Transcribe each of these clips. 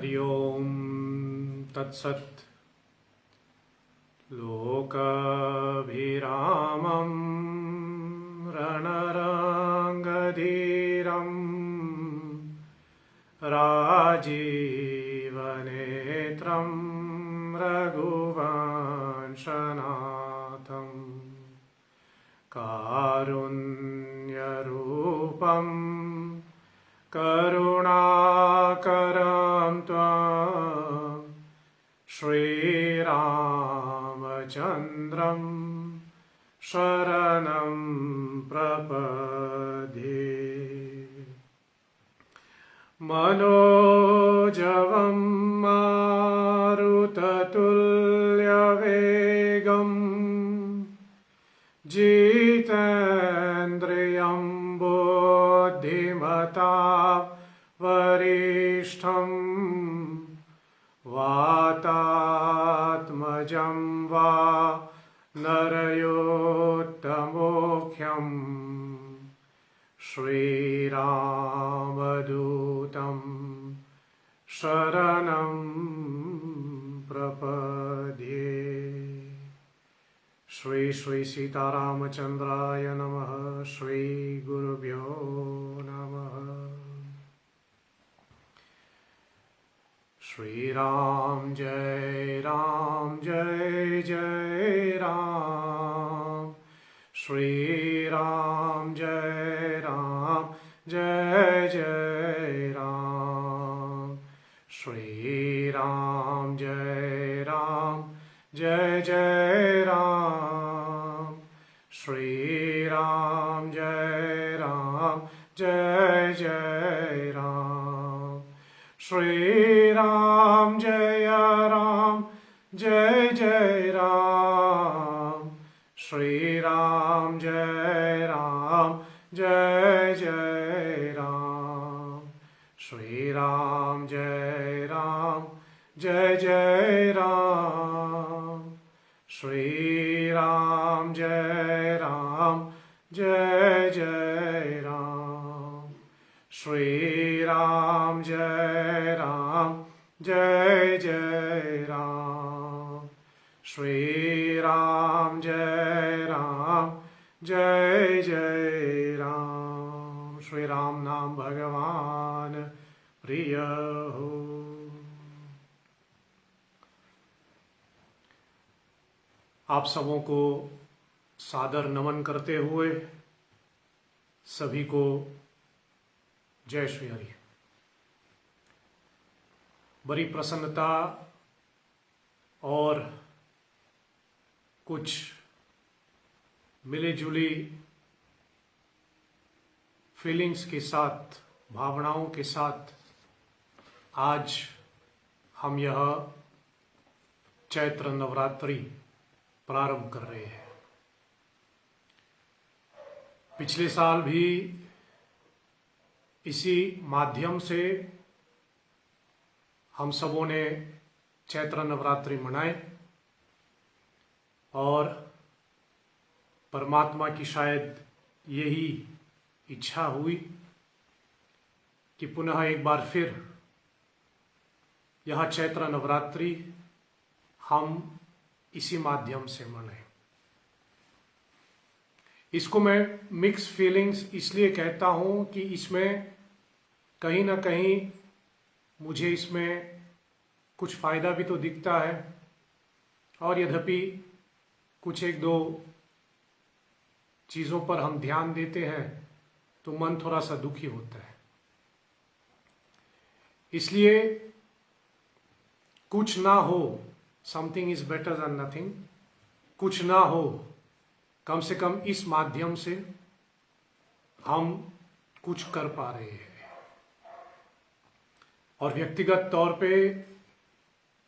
हरि ओम तत्सत्। लोकभिरामं रणरङ्गधीरं राजीवनेत्रं रघुवंशनाथं कारुण्यरूपं करुणाकरं त्वं श्रीरामचन्द्रं शरणं प्रपद्ये। मनोजवं मारुततुल्यवेगं जितेन्द्रियं बुद्धिमतां वरिष्ठं वातात्मजं वा नरयोत्तमोख्यं श्रीरामदूतं शरणं प्रपद्ये। श्री श्री सीतारामचन्द्राय नमः। श्री गुरुभ्यो नमः। श्री राम जय जय राम। श्री राम जय जय राम। श्री राम जय जय राम। श्री राम जय जय राम। श्री राम जय जय राम। श्री राम जय जय राम। श्री राम जय जय राम। श्री राम जय जय राम। श्री राम जय जय राम। श्री राम जय जय राम। श्री राम नाम भगवान प्रिय हो। आप सबों को सादर नमन करते हुए सभी को जय श्री हरि। बड़ी प्रसन्नता और कुछ मिली जुली फीलिंग्स के साथ, भावनाओं के साथ आज हम यह चैत्र नवरात्रि प्रारंभ कर रहे हैं। पिछले साल भी इसी माध्यम से हम सबों ने चैत्र नवरात्रि मनाए और परमात्मा की शायद यही इच्छा हुई कि पुनः एक बार फिर यह चैत्र नवरात्रि हम इसी माध्यम से मनाएं। इसको मैं मिक्स फीलिंग्स इसलिए कहता हूं कि इसमें कहीं ना कहीं मुझे इसमें कुछ फ़ायदा भी तो दिखता है और यद्यपि कुछ एक दो चीज़ों पर हम ध्यान देते हैं तो मन थोड़ा सा दुखी होता है। इसलिए कुछ ना हो, something is better than nothing. कुछ ना हो, कम से कम इस माध्यम से हम कुछ कर पा रहे हैं। और व्यक्तिगत तौर पे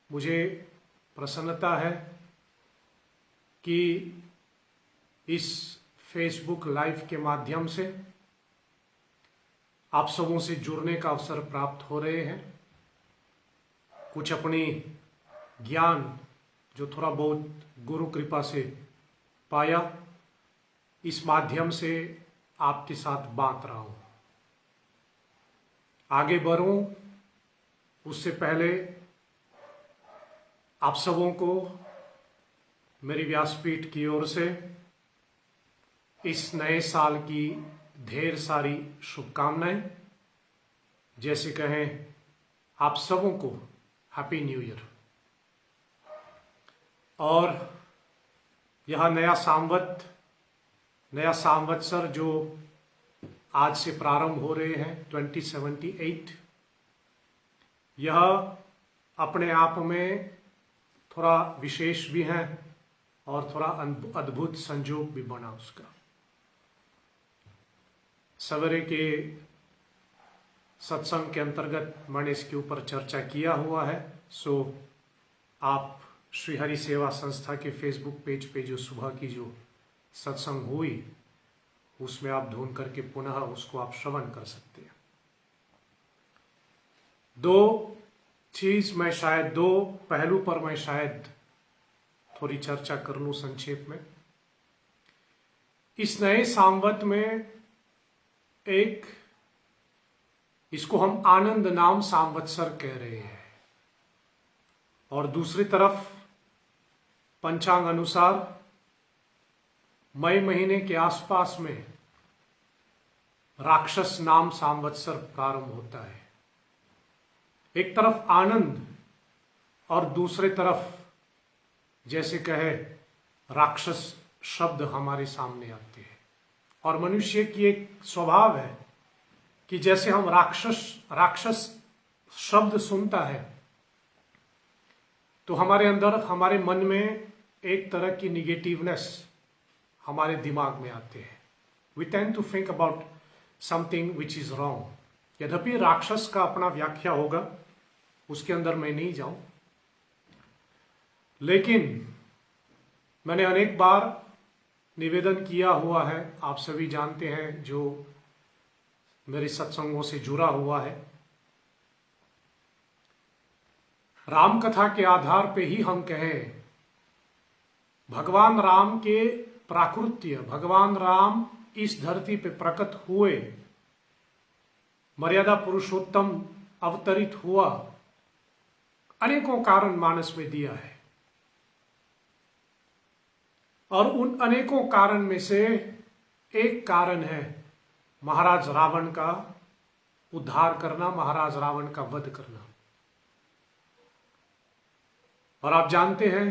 मुझे प्रसन्नता है कि इस फेसबुक लाइव के माध्यम से आप सबों से जुड़ने का अवसर प्राप्त हो रहे हैं। कुछ अपनी ज्ञान जो थोड़ा बहुत गुरु कृपा से पाया, इस माध्यम से आपके साथ बांट रहा हूं। आगे बढ़ूं उससे पहले आप सबों को मेरी व्यासपीठ की ओर से इस नए साल की ढेर सारी शुभकामनाएं। जैसे कहें आप सबों को हैप्पी न्यू ईयर। और यह नया संवत्सर जो आज से प्रारंभ हो रहे हैं 2078, यह अपने आप में थोड़ा विशेष भी है और थोड़ा अद्भुत संयोग भी बना उसका। सवेरे के सत्संग के अंतर्गत मैंने इसके ऊपर चर्चा किया हुआ है। सो आप श्री हरि सेवा संस्था के फेसबुक पेज पे जो सुबह की जो सत्संग हुई उसमें आप ढूंढ करके पुनः उसको आप श्रवण कर सकते हैं। दो पहलू पर मैं शायद थोड़ी चर्चा कर लूं संक्षेप में। इस नए संवत में इसको हम आनंद नाम संवत्सर कह रहे हैं, और दूसरी तरफ पंचांग अनुसार मई महीने के आसपास में राक्षस नाम संवत्सर प्रारंभ होता है। एक तरफ आनंद और दूसरे तरफ जैसे कहे राक्षस शब्द हमारे सामने आते हैं। और मनुष्य की एक स्वभाव है कि जैसे हम राक्षस शब्द सुनता है तो हमारे अंदर, हमारे मन में एक तरह की निगेटिवनेस हमारे दिमाग में आते हैं। We tend to think about something which is wrong. यद्यपि राक्षस का अपना व्याख्या होगा, उसके अंदर मैं नहीं जाऊं, लेकिन मैंने अनेक बार निवेदन किया हुआ है, आप सभी जानते हैं जो मेरे सत्संगों से जुड़ा हुआ है। राम कथा के आधार पे ही हम कहें, भगवान राम के प्राकृत्य, भगवान राम इस धरती पे प्रकट हुए, मर्यादा पुरुषोत्तम अवतरित हुआ, अनेकों कारण मानस में दिया है। और उन अनेकों कारण में से एक कारण है महाराज रावण का उद्धार करना, महाराज रावण का वध करना। और आप जानते हैं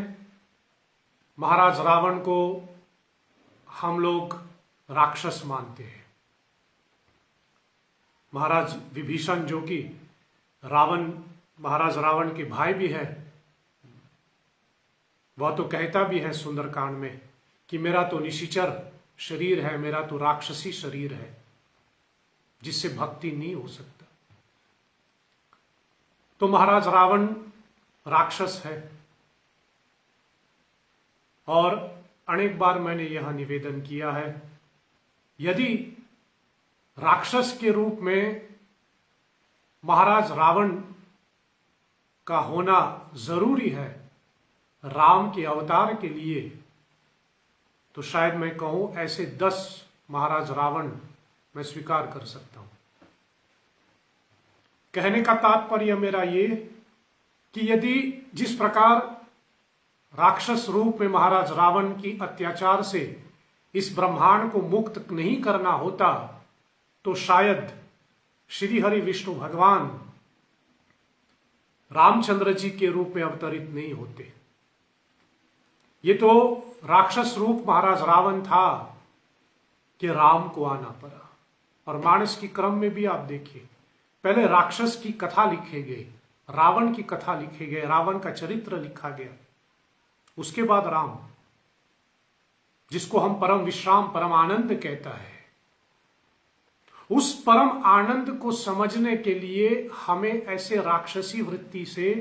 महाराज रावण को हम लोग राक्षस मानते हैं। महाराज विभीषण जो कि महाराज रावण के भाई भी है, वह तो कहता भी है सुंदरकांड में कि मेरा तो निशिचर शरीर है, मेरा तो राक्षसी शरीर है जिससे भक्ति नहीं हो सकता। तो महाराज रावण राक्षस है। और अनेक बार मैंने यह निवेदन किया है, यदि राक्षस के रूप में महाराज रावण का होना जरूरी है राम के अवतार के लिए, तो शायद मैं कहूं ऐसे 10 महाराज रावण मैं स्वीकार कर सकता हूं। कहने का तात्पर्य मेरा ये कि यदि जिस प्रकार राक्षस रूप में महाराज रावण की अत्याचार से इस ब्रह्मांड को मुक्त नहीं करना होता, तो शायद श्री हरि विष्णु भगवान रामचंद्र जी के रूप में अवतरित नहीं होते। ये तो राक्षस रूप महाराज रावण था कि राम को आना पड़ा। और मानस की क्रम में भी आप देखिए, पहले राक्षस की कथा लिखे गए, रावण की कथा लिखे गए, रावण का चरित्र लिखा गया, उसके बाद राम, जिसको हम परम विश्राम, परम आनंद कहता है। उस परम आनंद को समझने के लिए हमें ऐसे राक्षसी वृत्ति से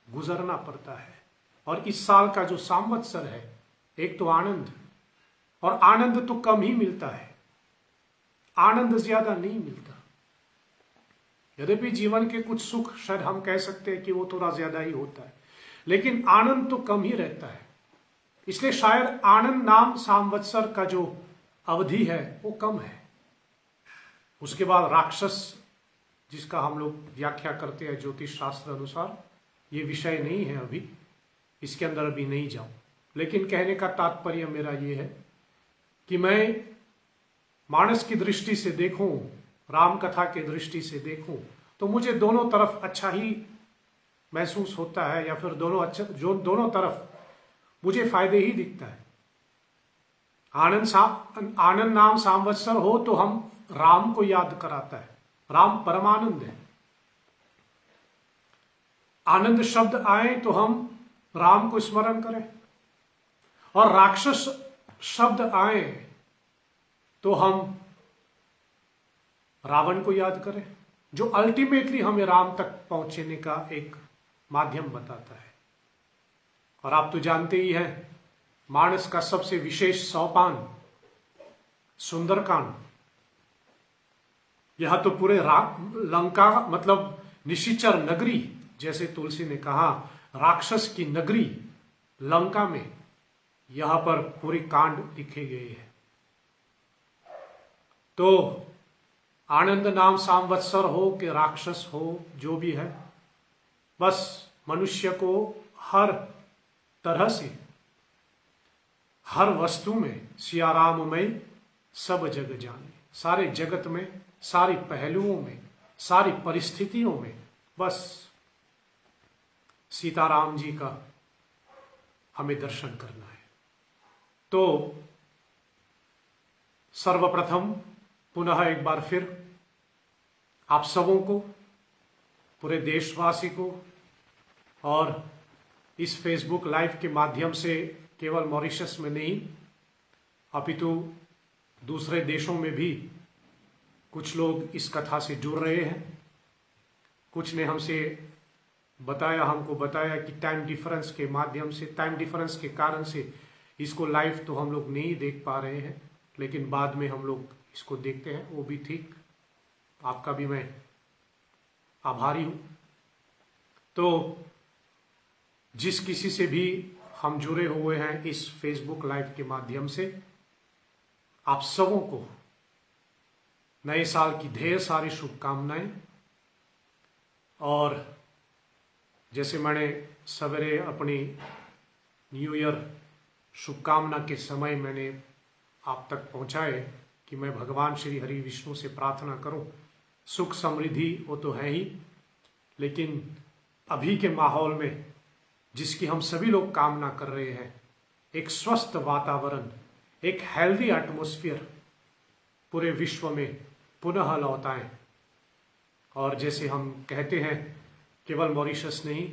गुजरना पड़ता है। और इस साल का जो संवत्सर है, एक तो आनंद, और आनंद तो कम ही मिलता है, आनंद ज्यादा नहीं मिलता। यद्यपि जीवन के कुछ सुख शायद हम कह सकते हैं कि वो थोड़ा ज्यादा ही होता है, लेकिन आनंद तो कम ही रहता है। इसलिए शायद आनंद नाम संवत्सर का जो अवधि है वो कम है। उसके बाद राक्षस जिसका हम लोग व्याख्या करते हैं ज्योतिष शास्त्र अनुसार। ये विषय नहीं है अभी, इसके अंदर अभी नहीं जाऊं। लेकिन कहने का तात्पर्य मेरा ये है कि मैं मानस की दृष्टि से देखूं, राम कथा के दृष्टि से देखूं, तो मुझे दोनों तरफ अच्छा ही महसूस होता है, या फिर दोनों तरफ मुझे फायदे ही दिखता है। आनंद नाम संवत्सर हो तो हम राम को याद कराता है। राम परमानंद है। आनंद शब्द आए तो हम राम को स्मरण करें, और राक्षस शब्द आए तो हम रावण को याद करें, जो अल्टीमेटली हमें राम तक पहुंचने का एक माध्यम बताता है। और आप तो जानते ही हैं, मानस का सबसे विशेष सोपान सुंदरकांड। यह तो पूरे लंका मतलब निशिचर नगरी, जैसे तुलसी ने कहा राक्षस की नगरी लंका में, यहां पर पूरी कांड लिखे गए हैं। तो आनंद नाम संवत्सर हो कि राक्षस हो, जो भी है, बस मनुष्य को हर तरह से, हर वस्तु में सिया राम में सब जग जाने, सारे जगत में, सारी पहलुओं में, सारी परिस्थितियों में बस सीताराम जी का हमें दर्शन करना है। तो सर्वप्रथम पुनः एक बार फिर आप सबों को, पूरे देशवासी को, और इस फेसबुक लाइव के माध्यम से केवल मॉरिशस में नहीं अपितु दूसरे देशों में भी कुछ लोग इस कथा से जुड़ रहे हैं। कुछ ने हमको बताया कि टाइम डिफरेंस के माध्यम से, टाइम डिफरेंस के कारण से इसको लाइव तो हम लोग नहीं देख पा रहे हैं, लेकिन बाद में हम लोग इसको देखते हैं, वो भी ठीक। आपका भी मैं आभारी हूं। तो जिस किसी से भी हम जुड़े हुए हैं इस फेसबुक लाइव के माध्यम से, आप सबों को नए साल की ढेर सारी शुभकामनाएं। और जैसे मैंने सवेरे अपनी न्यू ईयर शुभकामना के समय मैंने आप तक पहुंचाए कि मैं भगवान श्री हरि विष्णु से प्रार्थना करूं, सुख समृद्धि वो तो है ही, लेकिन अभी के माहौल में जिसकी हम सभी लोग कामना कर रहे हैं, एक स्वस्थ वातावरण, एक हेल्दी एटमॉस्फेयर पूरे विश्व में पुनः लौटाएं। और जैसे हम कहते हैं, केवल मॉरिशस नहीं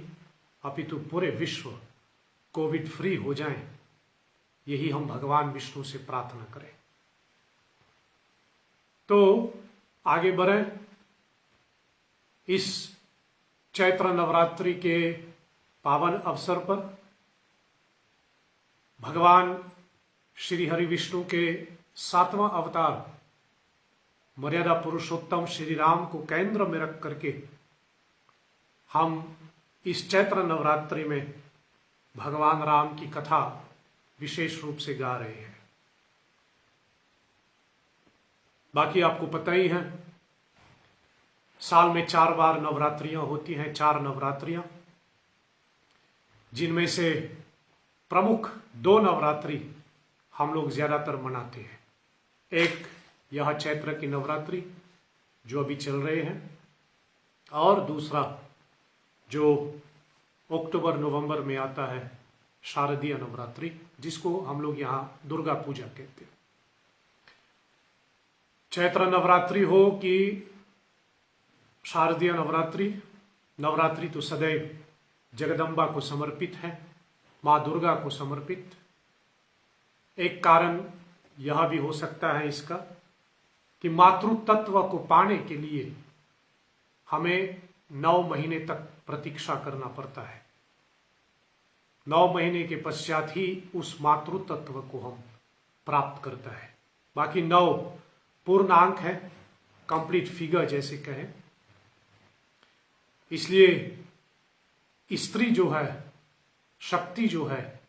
अपितु पूरे विश्व कोविड फ्री हो जाएं, यही हम भगवान विष्णु से प्रार्थना करें। तो आगे बढ़ें। इस चैत्र नवरात्रि के पावन अवसर पर भगवान श्री हरि विष्णु के 7वां अवतार मर्यादा पुरुषोत्तम श्री राम को केंद्र में रख करके हम इस चैत्र नवरात्रि में भगवान राम की कथा विशेष रूप से गा रहे हैं। बाकी आपको पता ही है, साल में 4 बार नवरात्रियां होती हैं, 4 नवरात्रियां, जिनमें से प्रमुख 2 नवरात्रि हम लोग ज्यादातर मनाते हैं। एक यह चैत्र की नवरात्रि जो अभी चल रहे हैं, और दूसरा जो अक्टूबर नवंबर में आता है शारदीय नवरात्रि, जिसको हम लोग यहाँ दुर्गा पूजा कहते हैं। चैत्र नवरात्रि हो कि शारदीय नवरात्रि, नवरात्रि तो सदैव जगदम्बा को समर्पित है, माँ दुर्गा को समर्पित। एक कारण यह भी हो सकता है इसका कि मातृ तत्व को पाने के लिए हमें 9 महीने तक प्रतीक्षा करना पड़ता है। 9 महीने के पश्चात ही उस मातृ तत्व को हम प्राप्त करता है। बाकी 9 पूर्णांक है, कंप्लीट फिगर जैसे कहें। इसलिए स्त्री जो है, शक्ति जो है,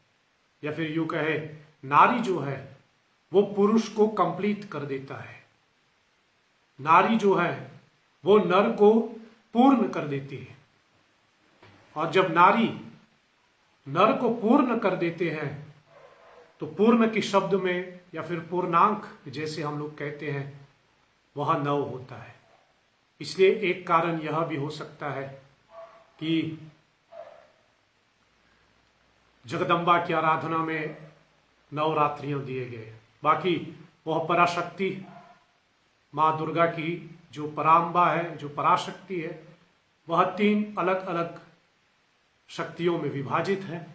या फिर यूं कहे नारी जो है, वो पुरुष को कंप्लीट कर देता है। नारी जो है वो नर को पूर्ण कर देती है। और जब नारी नर को पूर्ण कर देते हैं तो पूर्ण के शब्द में या फिर पूर्णांक जैसे हम लोग कहते हैं वह 9 होता है। इसलिए एक कारण यह भी हो सकता है कि जगदम्बा की आराधना में 9 रात्रियां दिए गए। बाकी वह पराशक्ति माँ दुर्गा की जो पराम्बा है, जो पराशक्ति है, वह 3 अलग अलग शक्तियों में विभाजित है।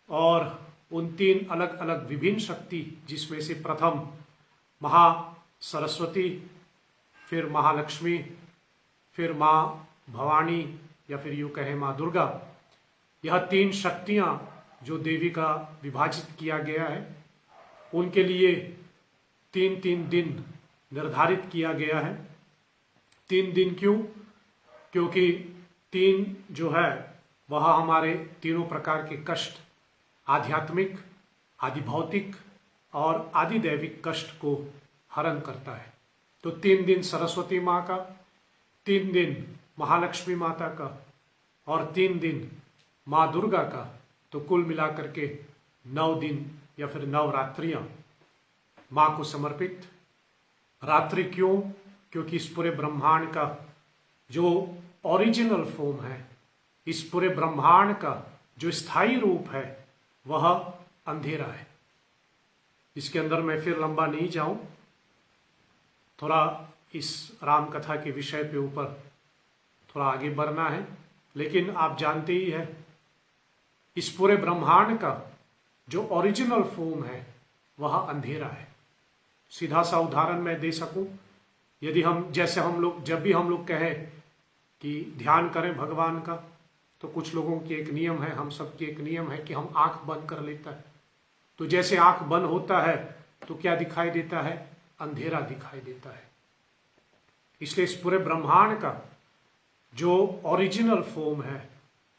और उन 3 अलग अलग विभिन्न शक्ति, जिसमें से प्रथम महा सरस्वती, फिर महालक्ष्मी, फिर माँ भवानी या फिर यूँ कहें माँ दुर्गा, यह 3 शक्तियाँ जो देवी का विभाजित किया गया है, उनके लिए 3-3 दिन निर्धारित किया गया है। 3 दिन क्यों? क्योंकि 3 जो है वह हमारे तीनों प्रकार के कष्ट, आध्यात्मिक, आदि भौतिक और आदि दैविक कष्ट को हरण करता है। तो 3 दिन सरस्वती माँ का, 3 दिन महालक्ष्मी माता का और 3 दिन माँ दुर्गा का, तो कुल मिलाकर के 9 दिन या फिर 9 रात्रियाँ माँ को समर्पित। रात्रि क्यों? क्योंकि इस पूरे ब्रह्मांड का जो ओरिजिनल फॉर्म है, इस पूरे ब्रह्मांड का जो स्थायी रूप है, वह अंधेरा है। इसके अंदर मैं फिर लंबा नहीं जाऊं, थोड़ा इस राम कथा के विषय पे ऊपर थोड़ा आगे बढ़ना है। लेकिन आप जानते ही है, इस पूरे ब्रह्मांड का जो ओरिजिनल फॉर्म है वह अंधेरा है। सीधा सा उदाहरण मैं दे सकूं, यदि हम जैसे हम लोग जब भी हम लोग कहें कि ध्यान करें भगवान का, तो कुछ लोगों की एक नियम है, हम सबकी एक नियम है कि हम आंख बंद कर लेता है। तो जैसे आंख बंद होता है तो क्या दिखाई देता है? अंधेरा दिखाई देता है। इसलिए इस पूरे ब्रह्मांड का जो ओरिजिनल फॉर्म है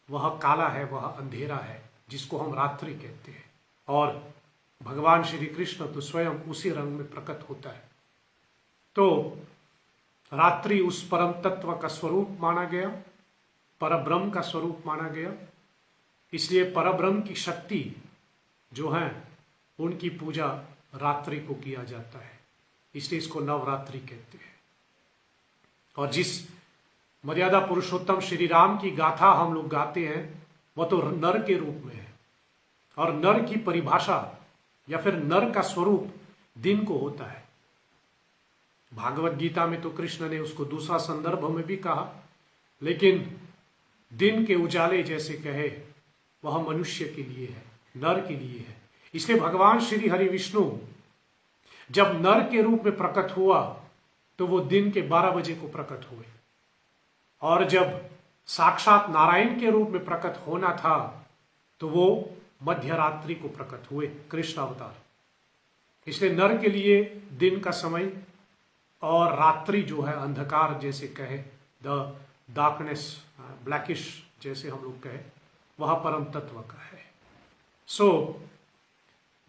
वह काला है, वह अंधेरा है, जिसको हम रात्रि कहते हैं। और भगवान श्री कृष्ण तो स्वयं उसी रंग में प्रकट होता है। तो रात्रि उस परम तत्व का स्वरूप माना गया, परब्रह्म का स्वरूप माना गया। इसलिए परब्रह्म की शक्ति जो है उनकी पूजा रात्रि को किया जाता है, इसलिए इसको नवरात्रि कहते हैं। और जिस मर्यादा पुरुषोत्तम श्री राम की गाथा हम लोग गाते हैं वह तो नर के रूप में है। और नर की परिभाषा या फिर नर का स्वरूप दिन को होता है। भागवत गीता में तो कृष्ण ने उसको दूसरा संदर्भ में भी कहा, लेकिन दिन के उजाले जैसे कहे वह मनुष्य के लिए है, नर के लिए है। इसलिए भगवान श्री हरि विष्णु जब नर के रूप में प्रकट हुआ तो वो दिन के 12 बजे को प्रकट हुए, और जब साक्षात नारायण के रूप में प्रकट होना था तो वो मध्य रात्रि को प्रकट हुए, कृष्ण अवतार। इसलिए नर के लिए दिन का समय और रात्रि जो है अंधकार जैसे कहे, द डार्कनेस, ब्लैकिश जैसे हम लोग कहे, वह परम तत्व का है। सो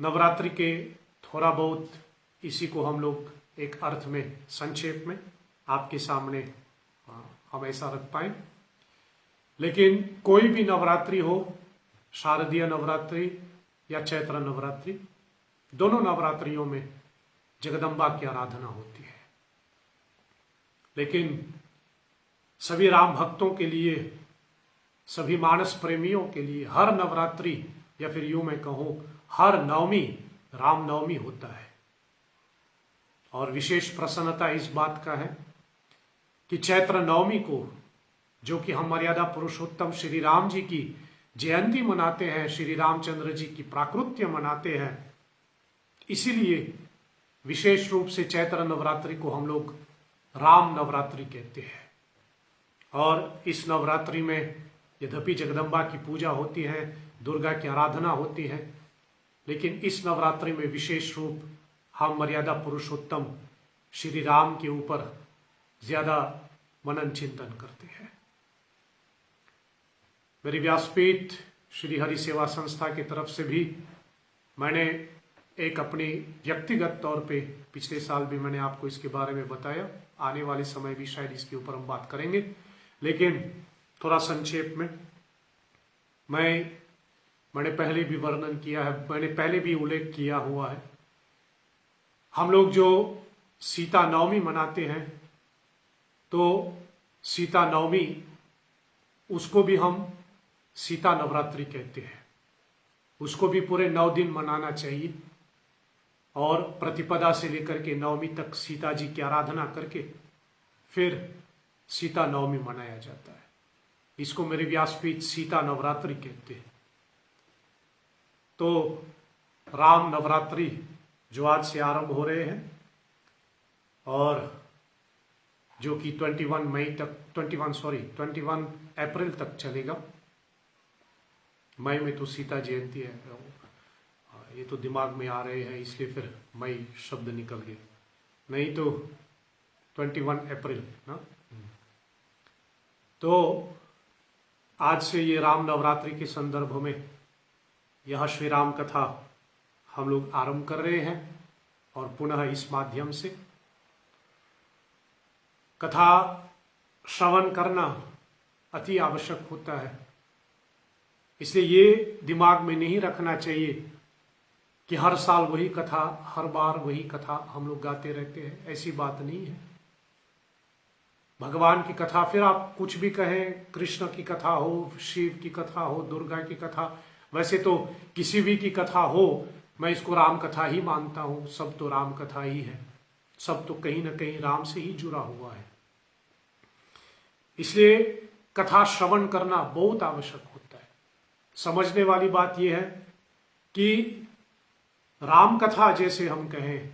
नवरात्रि के थोड़ा बहुत इसी को हम लोग एक अर्थ में संक्षेप में आपके सामने हम ऐसा रख पाए। लेकिन कोई भी नवरात्रि हो, शारदीय नवरात्रि या चैत्र नवरात्रि, दोनों नवरात्रियों में जगदम्बा की आराधना होती है। लेकिन सभी राम भक्तों के लिए, सभी मानस प्रेमियों के लिए हर नवरात्रि या फिर यूं मैं कहूं हर नवमी राम नवमी होता है। और विशेष प्रसन्नता इस बात का है कि चैत्र नवमी को, जो कि हम मर्यादा पुरुषोत्तम श्री राम जी की जयंती मनाते हैं, श्री रामचंद्र जी की प्राकृत्य मनाते हैं, इसीलिए विशेष रूप से चैत्र नवरात्रि को हम लोग राम नवरात्रि कहते हैं। और इस नवरात्रि में यद्यपि जगदम्बा की पूजा होती है, दुर्गा की आराधना होती है, लेकिन इस नवरात्रि में विशेष रूप हम मर्यादा पुरुषोत्तम श्री राम के ऊपर ज्यादा मनन चिंतन करते हैं। मेरी व्यासपीठ श्री हरि सेवा संस्था की तरफ से भी मैंने एक अपनी व्यक्तिगत तौर पे पिछले साल भी मैंने आपको इसके बारे में बताया आने वाले समय भी शायद इसके ऊपर हम बात करेंगे, लेकिन थोड़ा संक्षेप में मैंने पहले भी वर्णन किया है, मैंने पहले भी उल्लेख किया हुआ है। हम लोग जो सीता नवमी मनाते हैं, तो सीता नवमी उसको भी हम सीता नवरात्रि कहते हैं। उसको भी पूरे 9 दिन मनाना चाहिए और प्रतिपदा से लेकर के नवमी तक सीता जी की आराधना करके फिर सीता नवमी मनाया जाता है। इसको मेरे व्यासपीठ सीता नवरात्रि कहते हैं। तो राम नवरात्रि जो आज से आरंभ हो रहे हैं और जो कि 21 अप्रैल तक चलेगा। मई में तो सीता जयंती है, ये तो दिमाग में आ रहे हैं इसलिए फिर मई शब्द निकल गए, नहीं तो 21 अप्रैल ना। तो आज से ये राम नवरात्रि के संदर्भ में यह श्री राम कथा हम लोग आरंभ कर रहे हैं और पुनः इस माध्यम से कथा श्रवण करना अति आवश्यक होता है। इसलिए ये दिमाग में नहीं रखना चाहिए कि हर साल वही कथा, हर बार वही कथा हम लोग गाते रहते हैं, ऐसी बात नहीं है। भगवान की कथा, फिर आप कुछ भी कहें, कृष्ण की कथा हो, शिव की कथा हो, दुर्गा की कथा, वैसे तो किसी भी की कथा हो, मैं इसको राम कथा ही मानता हूं। सब तो राम कथा ही है, सब तो कहीं ना कहीं राम से ही जुड़ा हुआ है। इसलिए कथा श्रवण करना बहुत आवश्यक होता है। समझने वाली बात यह है कि राम कथा, जैसे हम कहें,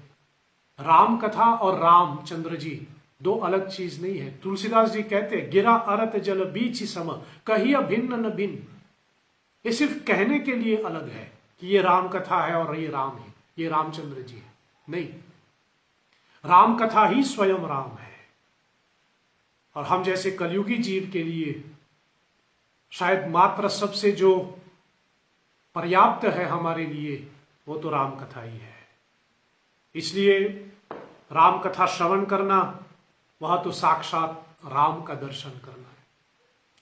राम कथा और रामचंद्र जी दो अलग चीज नहीं है। तुलसीदास जी कहते हैं, गिरा अरत जल बीच सम कहिया भिन्न न भिन्न। ये सिर्फ कहने के लिए अलग है कि ये राम कथा है और ये राम है, ये रामचंद्र जी है, नहीं। राम कथा ही स्वयं राम है। और हम जैसे कलयुगी जीव के लिए शायद मात्र सबसे जो पर्याप्त है हमारे लिए वो तो राम कथा ही है। इसलिए राम कथा श्रवण करना, वह तो साक्षात राम का दर्शन करना है।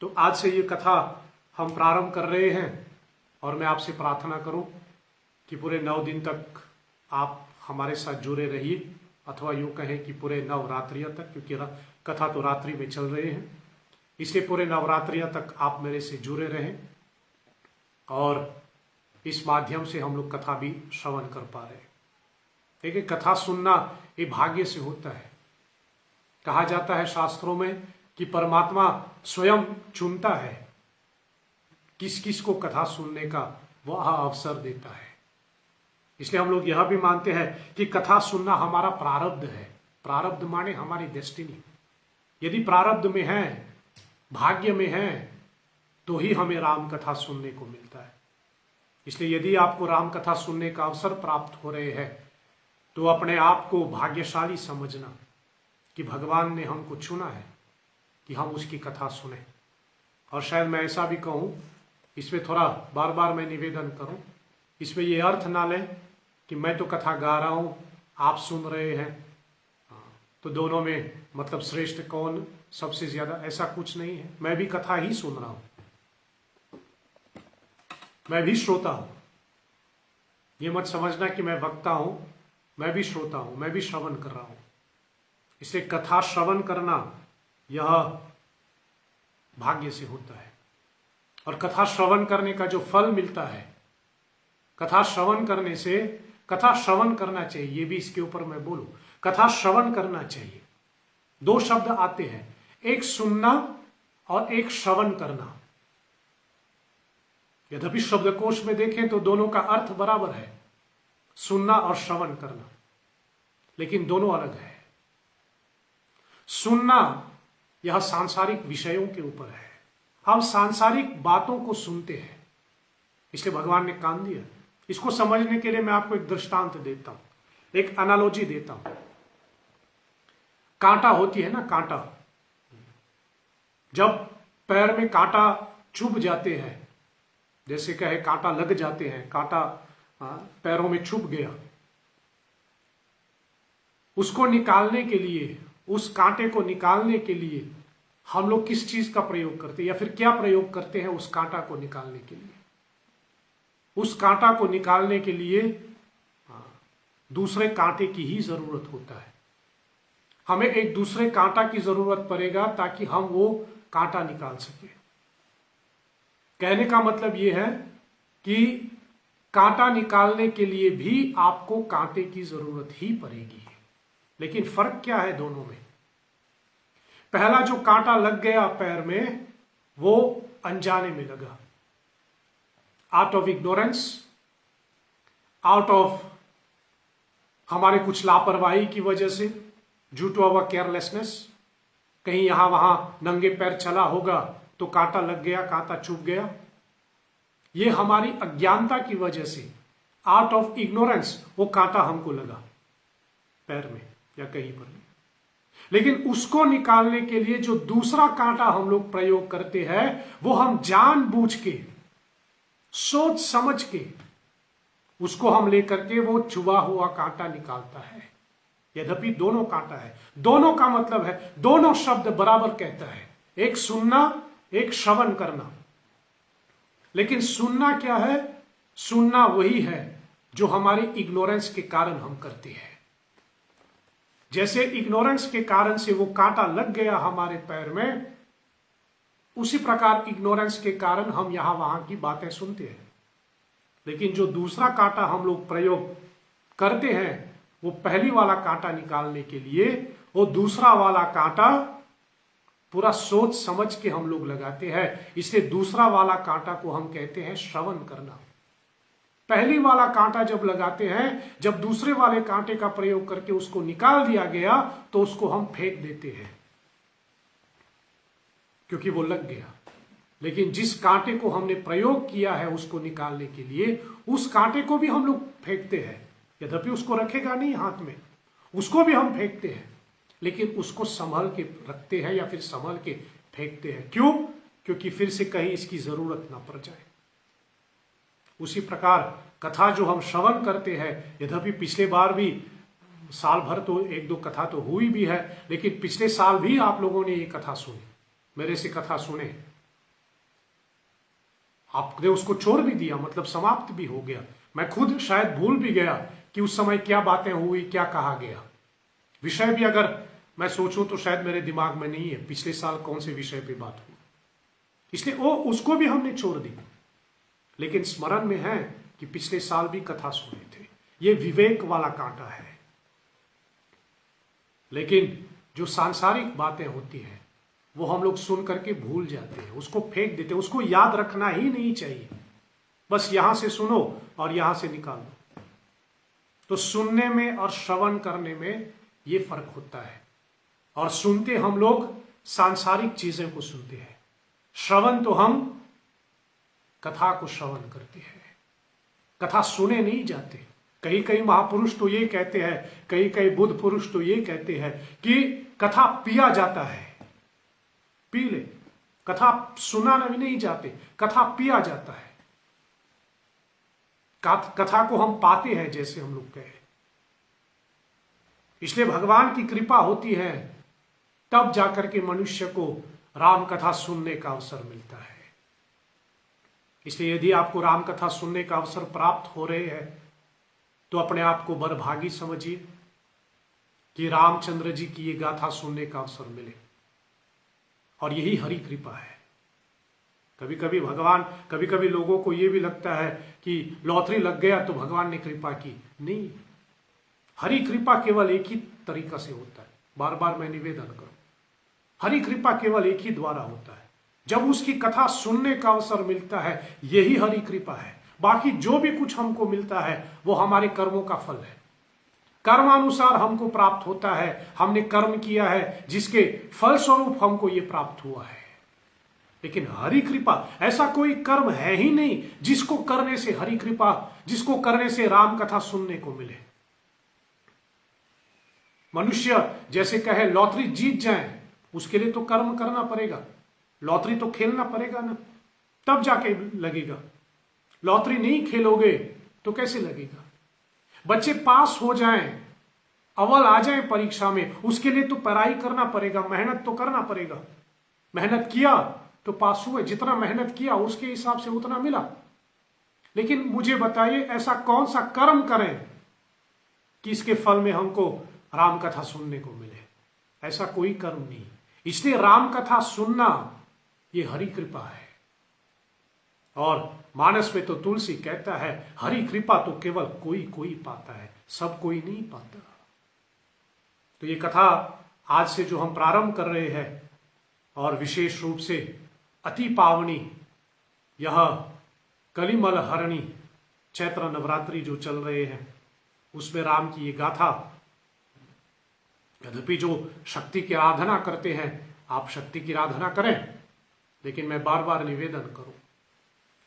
तो आज से ये कथा हम प्रारंभ कर रहे हैं और मैं आपसे प्रार्थना करूं कि पूरे 9 दिन तक आप हमारे साथ जुड़े रहिए, अथवा यूँ कहें कि पूरे नवरात्रियों तक, क्योंकि कथा तो रात्रि में चल रहे हैं, इसलिए पूरे नवरात्रियों तक आप मेरे से जुड़े रहें और इस माध्यम से हम लोग कथा भी श्रवण कर पा रहे हैं। देखिए, कथा सुनना ये भाग्य से होता है। कहा जाता है शास्त्रों में कि परमात्मा स्वयं चुनता है किस किस को कथा सुनने का वह अवसर देता है। इसलिए हम लोग यह भी मानते हैं कि कथा सुनना हमारा प्रारब्ध है। प्रारब्ध माने हमारी डेस्टिनी। यदि प्रारब्ध में है, भाग्य में है, तो ही हमें राम कथा सुनने को मिलता है। इसलिए यदि आपको राम कथा सुनने का अवसर प्राप्त हो रहे हैं तो अपने आप को भाग्यशाली समझना कि भगवान ने हमको चुना है कि हम उसकी कथा सुने। और शायद मैं ऐसा भी कहूँ, इसमें थोड़ा बार बार मैं निवेदन करूं, इसमें ये अर्थ ना लें कि मैं तो कथा गा रहा हूं, आप सुन रहे हैं, तो दोनों में मतलब श्रेष्ठ कौन, सबसे ज्यादा, ऐसा कुछ नहीं है। मैं भी कथा ही सुन रहा हूं, मैं भी श्रोता हूं। ये मत समझना कि मैं वक्ता हूं, मैं भी श्रोता हूं, मैं भी श्रवण कर रहा हूं। इसलिए कथा श्रवण करना यह भाग्य से होता है। और कथा श्रवण करने का जो फल मिलता है, कथा श्रवण करने से, कथा श्रवण करना चाहिए, ये भी इसके ऊपर मैं बोलूं, कथा श्रवण करना चाहिए। 2 शब्द आते हैं, एक सुनना और एक श्रवण करना। यद्यपि शब्दकोश में देखें तो दोनों का अर्थ बराबर है, सुनना और श्रवण करना, लेकिन दोनों अलग है। सुनना यह सांसारिक विषयों के ऊपर है, हम सांसारिक बातों को सुनते हैं, इसलिए भगवान ने कान दिया। इसको समझने के लिए मैं आपको एक दृष्टांत देता हूं, एक एनालॉजी देता हूं। कांटा होती है ना, कांटा, जब पैर में कांटा चुभ जाते हैं, जैसे कहे कांटा लग जाते हैं, कांटा पैरों में चुभ गया, उसको निकालने के लिए उस कांटे को निकालने के लिए हम लोग किस चीज का प्रयोग करते हैं या फिर क्या प्रयोग करते हैं उस कांटा को निकालने के लिए? उस कांटा को निकालने के लिए दूसरे कांटे की ही जरूरत होता है। हमें एक दूसरे कांटा की जरूरत पड़ेगा ताकि हम वो कांटा निकाल सके। कहने का मतलब यह है कि कांटा निकालने के लिए भी आपको कांटे की जरूरत ही पड़ेगी। लेकिन फर्क क्या है दोनों में? पहला जो कांटा लग गया पैर में वो अनजाने में लगा, out of ignorance, out of हमारे कुछ लापरवाही की वजह से, ड्यू टू अवर केयरलेसनेस। कहीं यहां वहां नंगे पैर चला होगा तो कांटा लग गया, कांटा चुभ गया। ये हमारी अज्ञानता की वजह से, आउट ऑफ इग्नोरेंस, वो कांटा हमको लगा पैर में या कहीं पर भी। लेकिन उसको निकालने के लिए जो दूसरा कांटा हम लोग प्रयोग करते हैं वो हम जानबूझ के, सोच समझ के उसको हम लेकर के वो चुभा हुआ कांटा निकालता है। यद्यपि दोनों कांटा है, दोनों का मतलब है, दोनों शब्द बराबर कहता है, एक सुनना, एक श्रवण करना। लेकिन सुनना क्या है? सुनना वही है जो हमारी इग्नोरेंस के कारण हम करते हैं। जैसे इग्नोरेंस के कारण से वो कांटा लग गया हमारे पैर में, उसी प्रकार इग्नोरेंस के कारण हम यहां वहां की बातें सुनते हैं। लेकिन जो दूसरा कांटा हम लोग प्रयोग करते हैं वो पहली वाला कांटा निकालने के लिए, वो दूसरा वाला कांटा पूरा सोच समझ के हम लोग लगाते हैं। इसलिए दूसरा वाला कांटा को हम कहते हैं श्रवण करना। पहली वाला कांटा जब लगाते हैं, जब दूसरे वाले कांटे का प्रयोग करके उसको निकाल दिया गया तो उसको हम फेंक देते हैं क्योंकि वो लग गया। लेकिन जिस कांटे को हमने प्रयोग किया है उसको निकालने के लिए, उस कांटे को भी हम लोग फेंकते हैं। यद्यपि उसको रखेगा नहीं हाथ में, उसको भी हम फेंकते हैं, लेकिन उसको संभल के रखते हैं या फिर संभल के फेंकते हैं। क्यों? क्योंकि फिर से कहीं इसकी जरूरत ना पड़ जाए। उसी प्रकार कथा जो हम श्रवण करते हैं, यद्यपि पिछले बार भी साल भर तो एक दो कथा तो हुई भी है, लेकिन पिछले साल भी आप लोगों ने ये कथा सुनी, मेरे से कथा सुने, आपने उसको छोड़ भी दिया, मतलब समाप्त भी हो गया। मैं खुद शायद भूल भी गया कि उस समय क्या बातें हुई, क्या कहा गया। विषय भी अगर मैं सोचूं तो शायद मेरे दिमाग में नहीं है पिछले साल कौन से विषय पे बात हुई, इसलिए वो उसको भी हमने छोड़ दी। लेकिन स्मरण में है कि पिछले साल भी कथा सुने थे। ये विवेक वाला कांटा है। लेकिन जो सांसारिक बातें होती हैं वो हम लोग सुन करके भूल जाते हैं, उसको फेंक देते हैं, उसको याद रखना ही नहीं चाहिए। बस यहां से सुनो और यहां से निकाल दो। तो सुनने में और श्रवण करने में ये फर्क होता है। और सुनते हम लोग सांसारिक चीजें को सुनते हैं, श्रवण तो हम कथा को श्रवण करते हैं। कथा सुने नहीं जाते। कई कई महापुरुष तो ये कहते हैं, कई कई बुद्ध पुरुष तो ये कहते हैं कि कथा पिया जाता है। पी ले, कथा सुना नहीं जाते, कथा पिया जाता है। कथा को हम पाते हैं, जैसे हम लोग कहे। इसलिए भगवान की कृपा होती है तब जाकर के मनुष्य को राम कथा सुनने का अवसर मिलता है। इसलिए यदि आपको राम कथा सुनने का अवसर प्राप्त हो रहे हैं तो अपने आप को बड़भागी समझिए कि रामचंद्र जी की ये गाथा सुनने का अवसर मिले। और यही हरि कृपा है। कभी कभी भगवान, कभी कभी लोगों को ये भी लगता है कि लॉटरी लग गया तो भगवान ने कृपा की। नहीं, हरि कृपा केवल एक ही तरीका से होता है। बार बार मैं निवेदन करूं, हरि कृपा केवल एक ही द्वारा होता है, जब उसकी कथा सुनने का अवसर मिलता है। यही हरि कृपा है। बाकी जो भी कुछ हमको मिलता है वो हमारे कर्मों का फल है। कर्मानुसार हमको प्राप्त होता है। हमने कर्म किया है जिसके फल स्वरूप हमको ये प्राप्त हुआ है। लेकिन हरि कृपा, ऐसा कोई कर्म है ही नहीं जिसको करने से हरि कृपा, जिसको करने से राम कथा सुनने को मिले। मनुष्य जैसे कहे लॉटरी जीत जाए, उसके लिए तो कर्म करना पड़ेगा, लॉटरी तो खेलना पड़ेगा ना, तब जाके लगेगा। लॉटरी नहीं खेलोगे तो कैसे लगेगा? बच्चे पास हो जाएं अव्वल आ जाए परीक्षा में, उसके लिए तो पढ़ाई करना पड़ेगा, मेहनत तो करना पड़ेगा। मेहनत किया तो पास हुए, जितना मेहनत किया उसके हिसाब से उतना मिला। लेकिन मुझे बताइए ऐसा कौन सा कर्म करें कि इसके फल में हमको राम कथा सुनने को मिले? ऐसा कोई कर्म नहीं। इसलिए राम कथा सुनना ये हरि कृपा है। और मानस में तो तुलसी कहता है हरि कृपा तो केवल कोई कोई पाता है, सब कोई नहीं पाता। तो ये कथा आज से जो हम प्रारंभ कर रहे हैं, और विशेष रूप से अति पावनी यह कलिमल हरणी चैत्र नवरात्रि जो चल रहे हैं, उसमें राम की ये गाथा, यद्यपि जो शक्ति की आराधना करते हैं आप शक्ति की आराधना करें, लेकिन मैं बार बार निवेदन करूं,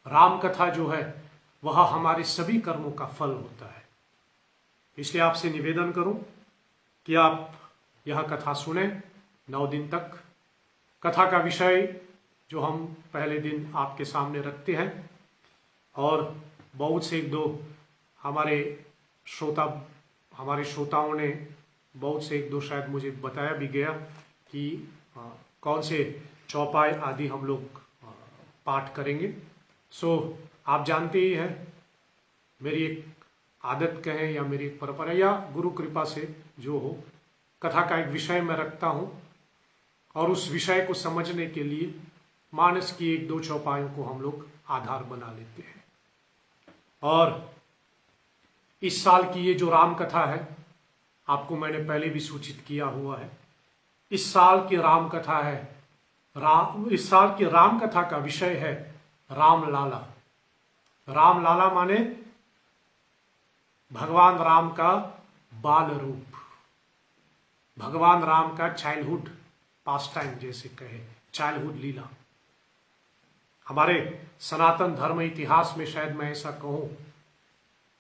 राम कथा जो है वह हमारे सभी कर्मों का फल होता है। इसलिए आपसे निवेदन करूं कि आप यह कथा सुने 9 दिन तक। कथा का विषय जो हम पहले दिन आपके सामने रखते हैं, और बहुत से 1-2 हमारे श्रोताओं ने बहुत से 1-2 शायद मुझे बताया भी गया कि कौन से चौपाई आदि हम लोग पाठ करेंगे। आप जानते ही हैं, मेरी एक आदत कहें या मेरी एक परंपरा या गुरु कृपा से जो हो, कथा का एक विषय मैं रखता हूं, और उस विषय को समझने के लिए मानस की 1-2 चौपाइयों को हम लोग आधार बना लेते हैं। और इस साल की ये जो राम कथा है, आपको मैंने पहले भी सूचित किया हुआ है, इस साल की राम कथा है, इस साल की राम कथा का विषय है राम लाला। राम लाला माने भगवान राम का बाल रूप, भगवान राम का चाइल्डहुड पास टाइम, जैसे कहे चाइल्डहुड लीला। हमारे सनातन धर्म इतिहास में शायद मैं ऐसा कहूं,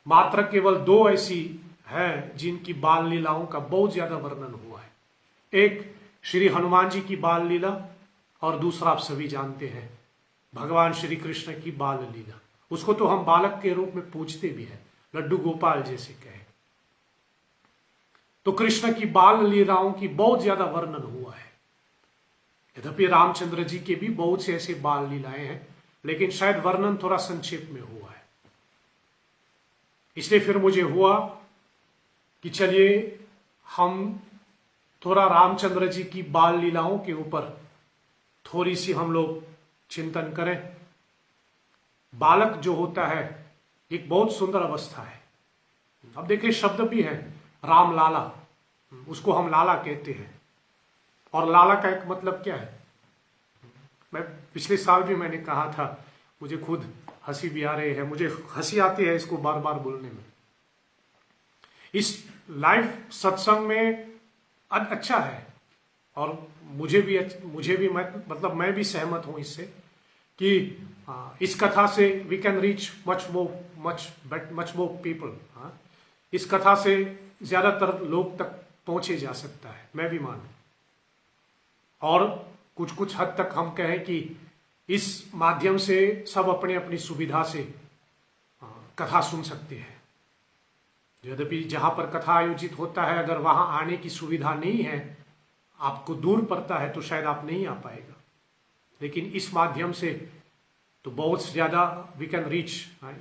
मात्र केवल 2 ऐसी हैं जिनकी बाल लीलाओं का बहुत ज्यादा वर्णन हुआ है। एक श्री हनुमान जी की बाल लीला, और दूसरा आप सभी जानते हैं भगवान श्री कृष्ण की बाल लीला। उसको तो हम बालक के रूप में पूजते भी हैं, लड्डू गोपाल जैसे कहे। तो कृष्ण की बाल लीलाओं की बहुत ज्यादा वर्णन हुआ है। यद्यपि रामचंद्र जी के भी बहुत से ऐसे बाल लीलाएं हैं, लेकिन शायद वर्णन थोड़ा संक्षेप में हुआ है। इसलिए फिर मुझे हुआ कि चलिए हम थोड़ा रामचंद्र जी की बाल लीलाओं के ऊपर थोड़ी सी हम लोग चिंतन करें। बालक जो होता है एक बहुत सुंदर अवस्था है। अब देखिए शब्द भी है राम लाला, उसको हम लाला कहते हैं। और लाला का एक मतलब क्या है, मैं पिछले साल भी मैंने कहा था, मुझे खुद हंसी भी आ रही है, मुझे हंसी आती है इसको बार बार बोलने में। इस लाइव सत्संग में अच्छा है, और मुझे भी मैं भी सहमत हूं इससे कि इस कथा से we can reach much more people. इस कथा से ज्यादातर लोग तक पहुंचे जा सकता है, मैं भी मानूं। और कुछ हद तक हम कहें कि इस माध्यम से सब अपने अपनी सुविधा से कथा सुन सकते हैं। यद्यपि जहां पर कथा आयोजित होता है, अगर वहां आने की सुविधा नहीं है, आपको दूर पड़ता है, तो शायद आप नहीं आ पाएगा। लेकिन इस माध्यम से तो बहुत ज्यादा we can reach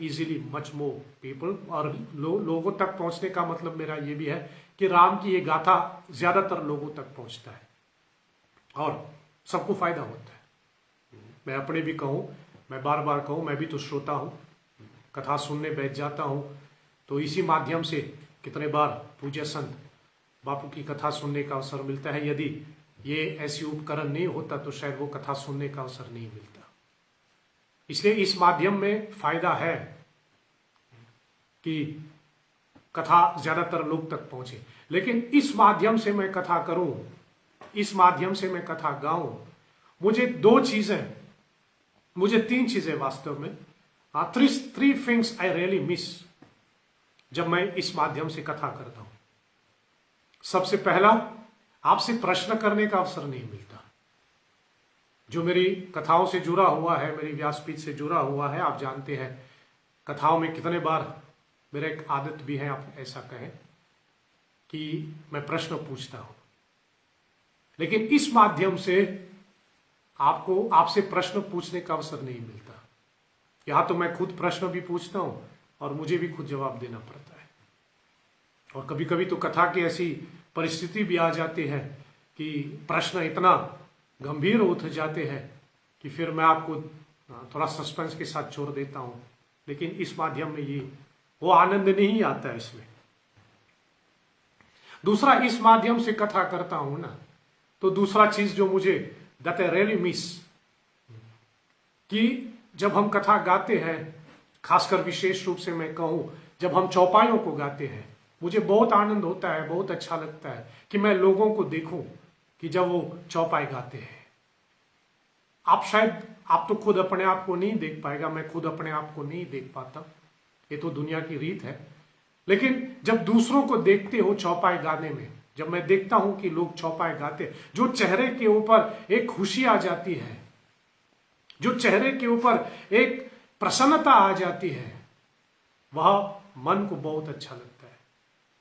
easily much more people. और लोगों तक पहुंचने का मतलब मेरा ये भी है कि राम की ये गाथा ज्यादातर लोगों तक पहुंचता है और सबको फायदा होता है। मैं अपने भी कहूँ, मैं बार बार कहूँ, मैं भी तो श्रोता हूँ, कथा सुनने बैठ जाता हूँ, तो इसी माध्यम से कितने बार पूज्य संत बापू की कथा सुनने का अवसर मिलता है। यदि ये ऐसी उपकरण नहीं होता तो शायद वो कथा सुनने का अवसर नहीं मिलता। इसलिए इस माध्यम में फायदा है कि कथा ज्यादातर लोग तक पहुंचे। लेकिन इस माध्यम से मैं कथा करूं, इस माध्यम से मैं कथा गाऊं, मुझे 3 चीजें वास्तव में, three things I really miss जब मैं इस माध्यम से कथा करता हूं। सबसे पहला, आपसे प्रश्न करने का अवसर नहीं मिलता। जो मेरी कथाओं से जुड़ा हुआ है, मेरी व्यासपीठ से जुड़ा हुआ है, आप जानते हैं कथाओं में कितने बार मेरा एक आदत भी है, आप ऐसा कहें कि मैं प्रश्न पूछता हूं, लेकिन इस माध्यम से आपको आपसे प्रश्न पूछने का अवसर नहीं मिलता। यहां तो मैं खुद प्रश्न भी पूछता हूं और मुझे भी खुद जवाब देना पड़ता है। और कभी कभी तो कथा की ऐसी परिस्थिति भी आ जाती है कि प्रश्न इतना गंभीर हो जाते हैं कि फिर मैं आपको थोड़ा सस्पेंस के साथ छोड़ देता हूं। लेकिन इस माध्यम में ये वो आनंद नहीं आता है इसमें। दूसरा, इस माध्यम से कथा करता हूं ना, तो दूसरा चीज जो मुझे दैट आई रियली मिस, कि जब हम कथा गाते हैं, खासकर विशेष रूप से मैं कहूं जब हम चौपाइयों को गाते हैं, मुझे बहुत आनंद होता है, बहुत अच्छा लगता है कि मैं लोगों को देखूं कि जब वो चौपाई गाते हैं। आप तो खुद अपने आप को नहीं देख पाएगा, मैं खुद अपने आप को नहीं देख पाता, ये तो दुनिया की रीत है। लेकिन जब दूसरों को देखते हो चौपाई गाने में, जब मैं देखता हूं कि लोग चौपाई गाते, जो चेहरे के ऊपर एक खुशी आ जाती है, जो चेहरे के ऊपर एक प्रसन्नता आ जाती है, वह मन को बहुत अच्छा लगता है।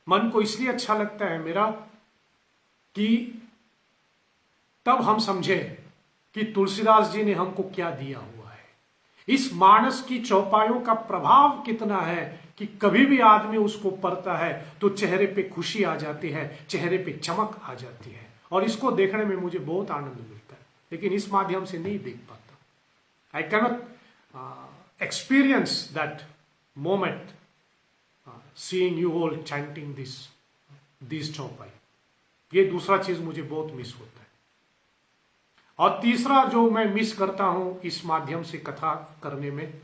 मन को इसलिए अच्छा लगता है मेरा कि तब हम समझे कि तुलसीदास जी ने हमको क्या दिया हुआ है। इस मानस की चौपाइयों का प्रभाव कितना है कि कभी भी आदमी उसको पढ़ता है तो चेहरे पे खुशी आ जाती है, चेहरे पे चमक आ जाती है, और इसको देखने में मुझे बहुत आनंद मिलता है। लेकिन इस माध्यम से नहीं देख पाता। I cannot experience that moment seeing you all chanting this चौपाई। ये दूसरा चीज मुझे बहुत मिस होता है। और तीसरा जो मैं मिस करता हूं इस माध्यम से कथा करने में,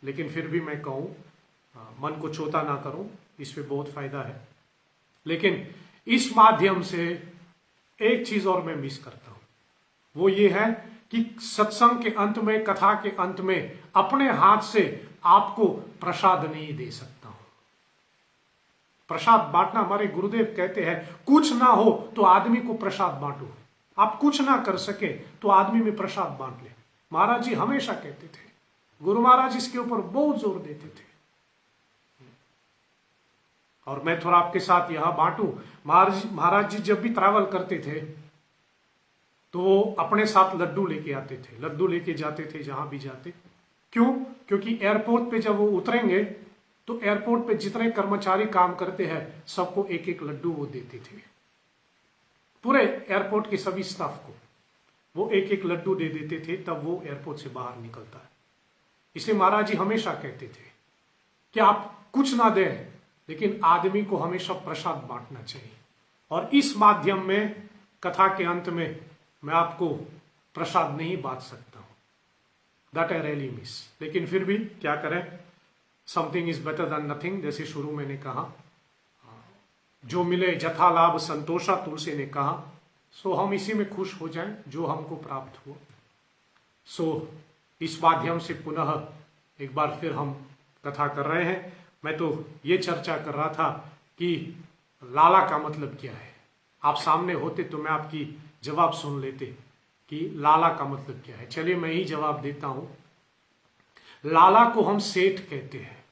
लेकिन फिर भी मैं कहूं, मन को छोटा ना करूं, इसमें बहुत फायदा है, लेकिन इस माध्यम से एक चीज और मैं मिस करता हूं, वो ये है कि सत्संग के अंत में, कथा के अंत में अपने हाथ से आपको प्रसाद नहीं दे सकता हूं। प्रसाद बांटना, हमारे गुरुदेव कहते हैं कुछ ना हो तो आदमी को प्रसाद बांटो। आप कुछ ना कर सके तो आदमी में प्रसाद बांट ले। महाराज जी हमेशा कहते थे, गुरु महाराज इसके ऊपर बहुत जोर देते थे। और मैं थोड़ा आपके साथ यहां बांटू, महाराज जी जब भी ट्रैवल करते थे तो वो अपने साथ लड्डू लेके आते थे, लड्डू लेके जाते थे जहां भी जाते। क्यों? क्योंकि एयरपोर्ट पे जब वो उतरेंगे तो एयरपोर्ट पे जितने कर्मचारी काम करते हैं सबको एक एक लड्डू वो देते थे। पूरे एयरपोर्ट के सभी स्टाफ को वो एक एक लड्डू दे देते थे, तब वो एयरपोर्ट से बाहर निकलता है। इसलिए महाराज जी हमेशा कहते थे कि आप कुछ ना दें, लेकिन आदमी को हमेशा प्रसाद बांटना चाहिए। और इस माध्यम में कथा के अंत में मैं आपको प्रसाद नहीं बांट सकता हूं, दैट आई रियली मिस। लेकिन फिर भी क्या करें, something is better than nothing. जैसे शुरू मैंने कहा, जो मिले जथा लाभ संतोषा, तुलसी ने कहा, सो हम इसी में खुश हो जाएं जो हमको प्राप्त हुआ। सो इस माध्यम से पुनः एक बार फिर हम कथा कर रहे हैं। मैं तो ये चर्चा कर रहा था कि लाला का मतलब क्या है। आप सामने होते तो मैं आपकी जवाब सुन लेते कि लाला का मतलब क्या है। चलिए मैं ही जवाब देता हूं। लाला को हम सेठ कहते हैं।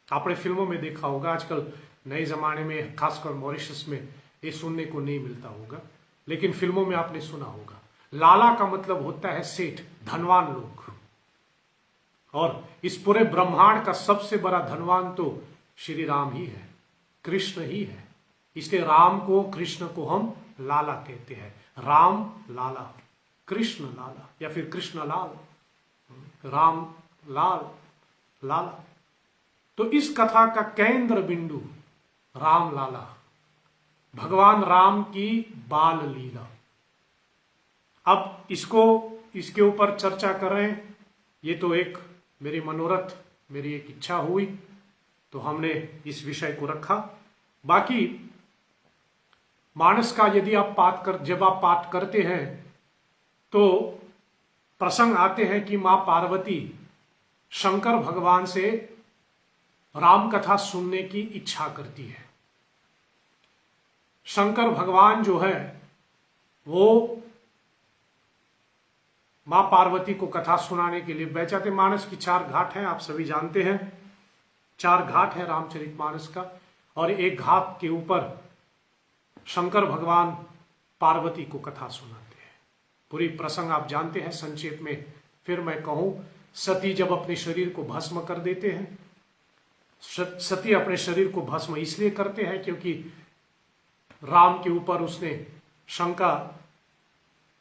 आपने फिल्मों में देखा होगा, आजकल नए जमाने में खासकर मॉरिशस में ये सुनने को नहीं मिलता होगा, लेकिन फिल्मों में आपने सुना होगा। लाला का मतलब होता है सेठ, धनवान लोग। और इस पूरे ब्रह्मांड का सबसे बड़ा धनवान तो श्री राम ही है, कृष्ण ही है। इसलिए राम को, कृष्ण को हम लाला कहते हैं। राम लाला, कृष्ण लाला, या फिर कृष्ण लाल, राम लाल, लाला। तो इस कथा का केंद्र बिंदु राम लाला, भगवान राम की बाल लीला। अब इसके ऊपर चर्चा कर रहे हैं। ये तो एक मेरी मनोरथ, मेरी एक इच्छा हुई तो हमने इस विषय को रखा। बाकी मानस का यदि आप जब आप पाठ करते हैं तो प्रसंग आते हैं कि मां पार्वती शंकर भगवान से राम कथा सुनने की इच्छा करती है। शंकर भगवान जो है वो मां पार्वती को कथा सुनाने के लिए बैठ मानस की 4 घाट हैं, आप सभी जानते हैं। 4 घाट है रामचरितमानस का। और एक घाट के ऊपर शंकर भगवान पार्वती को कथा सुनाते हैं। पूरी प्रसंग आप जानते हैं, संक्षेप में फिर मैं कहूं, सती जब अपने शरीर को भस्म कर देते हैं, सती अपने शरीर को भस्म इसलिए करते हैं क्योंकि राम के ऊपर उसने शंका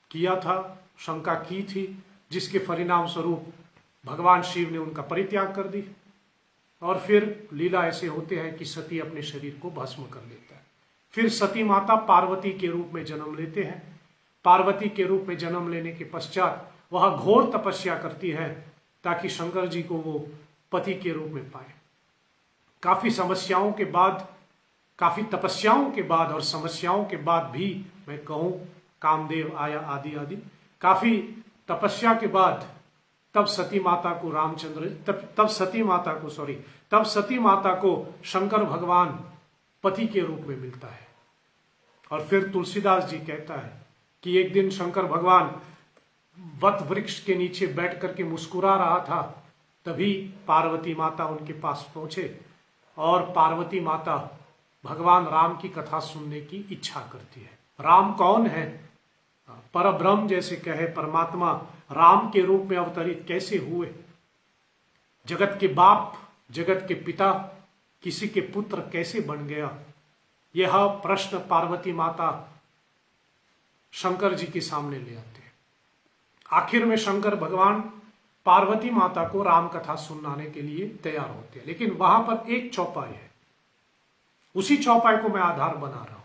की थी, जिसके परिणाम स्वरूप भगवान शिव ने उनका परित्याग कर दी। और फिर लीला ऐसे होते हैं कि सती अपने शरीर को भस्म कर लेता है। फिर सती माता पार्वती के रूप में जन्म लेते हैं। पार्वती के रूप में जन्म लेने के पश्चात वह घोर तपस्या करती है ताकि शंकर जी को वो पति के रूप में पाए। काफी समस्याओं के बाद, काफी तपस्याओं के बाद और समस्याओं के बाद भी मैं कहूं, कामदेव आया आदि आदि, काफी तपस्या के बाद तब सती माता को शंकर भगवान पति के रूप में मिलता है। और फिर तुलसीदास जी कहता है कि एक दिन शंकर भगवान वट वृक्ष के नीचे बैठ करके मुस्कुरा रहा था, तभी पार्वती माता उनके पास पहुंचे और पार्वती माता भगवान राम की कथा सुनने की इच्छा करती है। राम कौन है? परब्रह्म जैसे कहे परमात्मा राम के रूप में अवतरित कैसे हुए? जगत के बाप, जगत के पिता, किसी के पुत्र कैसे बन गया? यह प्रश्न पार्वती माता शंकर जी के सामने ले आते हैं। आखिर में शंकर भगवान पार्वती माता को राम कथा सुनाने के लिए तैयार होते हैं, लेकिन वहां पर एक चौपाई है। उसी चौपाई को मैं आधार बना रहा हूं।